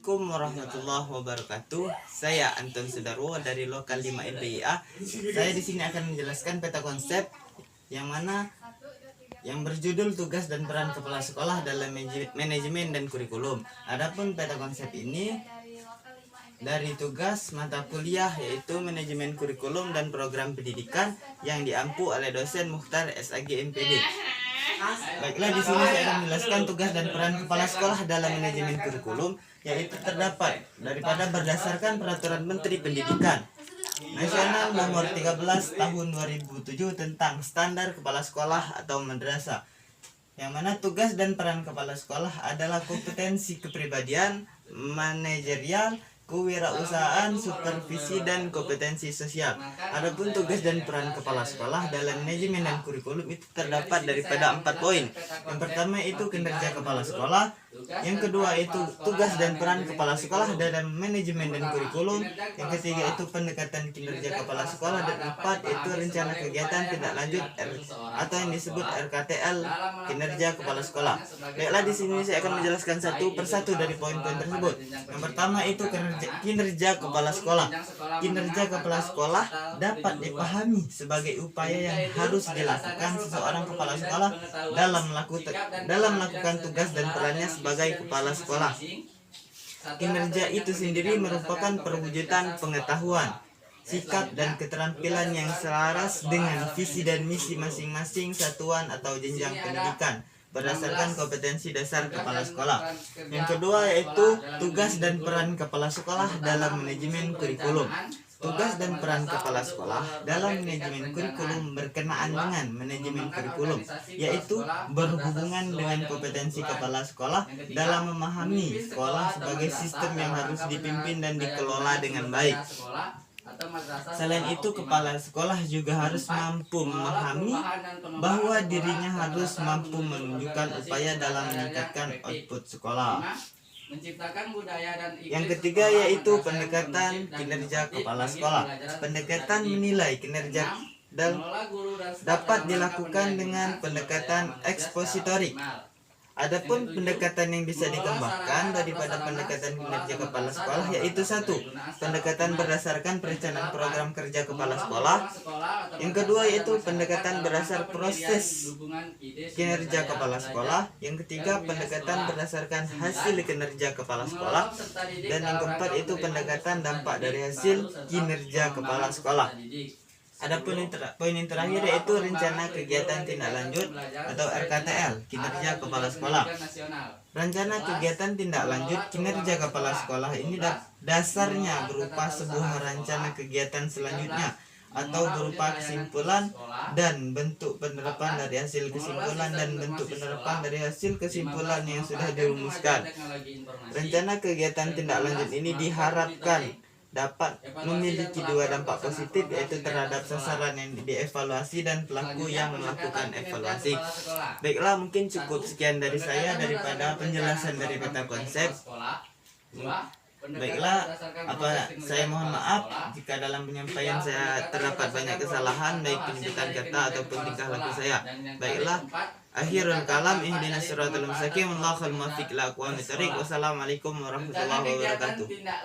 Assalamualaikum warahmatullahi wabarakatuh. Saya Anton Sudarwo dari Lokal 5 LBIA. Saya di sini akan menjelaskan peta konsep yang berjudul tugas dan peran kepala sekolah dalam manajemen dan kurikulum. Adapun peta konsep ini dari tugas mata kuliah yaitu manajemen kurikulum dan program pendidikan yang diampu oleh dosen Mukhtar SAG MPD. Baiklah, di sini saya akan menjelaskan tugas dan peran kepala sekolah dalam manajemen kurikulum, yaitu terdapat daripada berdasarkan Peraturan Menteri Pendidikan Nasional Nomor 13 Tahun 2007 tentang Standar Kepala Sekolah atau Madrasah, yang mana tugas dan peran kepala sekolah adalah kompetensi kepribadian, manajerial, kewirausahaan, supervisi, dan kompetensi sosial. Adapun tugas dan peran kepala sekolah dalam manajemen dan kurikulum itu terdapat daripada 4 poin. Yang pertama itu kinerja kepala sekolah, yang kedua itu tugas dan peran kepala sekolah dalam manajemen dan kurikulum, yang ketiga itu pendekatan kinerja kepala sekolah, dan empat itu rencana kegiatan tindak lanjut atau yang disebut RKTL kinerja kepala sekolah. Baiklah, di sini saya akan menjelaskan satu persatu dari poin-poin tersebut. Yang pertama itu kinerja kepala sekolah. Kinerja kepala sekolah dapat dipahami sebagai upaya yang harus dilakukan seseorang kepala sekolah dalam melakukan tugas dan perannya sebagai kepala sekolah. Kinerja itu sendiri merupakan perwujudan pengetahuan, sikap dan keterampilan yang selaras dengan visi dan misi masing-masing satuan atau jenjang pendidikan berdasarkan kompetensi dasar kepala sekolah. Yang kedua yaitu tugas dan peran kepala sekolah dalam manajemen kurikulum. Tugas dan peran kepala sekolah dalam manajemen kurikulum berkenaan dengan manajemen kurikulum, yaitu berhubungan dengan kompetensi kepala sekolah dalam memahami sekolah sebagai sistem yang harus dipimpin dan dikelola dengan baik. Selain itu, kepala sekolah juga harus mampu memahami bahwa dirinya harus mampu menunjukkan upaya dalam meningkatkan output sekolah. Yang ketiga yaitu pendekatan kinerja kepala sekolah. Pendekatan menilai kinerja dan dapat dilakukan dengan pendekatan ekspositorik. Adapun pendekatan yang bisa dikembangkan daripada pendekatan kinerja kepala sekolah yaitu satu, pendekatan berdasarkan perencanaan program kerja kepala sekolah. Yang kedua yaitu pendekatan berdasar proses kinerja kepala sekolah. Yang ketiga pendekatan berdasarkan hasil kinerja kepala sekolah. Dan yang keempat itu pendekatan dampak dari hasil kinerja kepala sekolah. Adapun poin yang terakhir yaitu rencana kegiatan tindak lanjut atau RKTL kinerja kepala sekolah. Rencana kegiatan tindak lanjut kinerja kepala sekolah ini dasarnya berupa sebuah rencana kegiatan selanjutnya atau berupa kesimpulan dan bentuk penerapan dari hasil kesimpulan dan bentuk penerapan dari hasil kesimpulan yang sudah dirumuskan. Rencana kegiatan tindak lanjut ini diharapkan dapat memiliki dua dampak positif, yaitu terhadap sasaran yang dievaluasi dan pelaku yang melakukan evaluasi. Baiklah, mungkin cukup sekian dari saya daripada penjelasan dari peta konsep. Baiklah, saya mohon maaf jika dalam penyampaian saya terdapat banyak kesalahan baik penyebutan kata ataupun tingkah laku saya. Baiklah, akhirul kalam, ihdinas siratal mustaqim, wallahul muwaffiq ila aqwamit thoriq. Wassalamualaikum warahmatullahi wabarakatuh.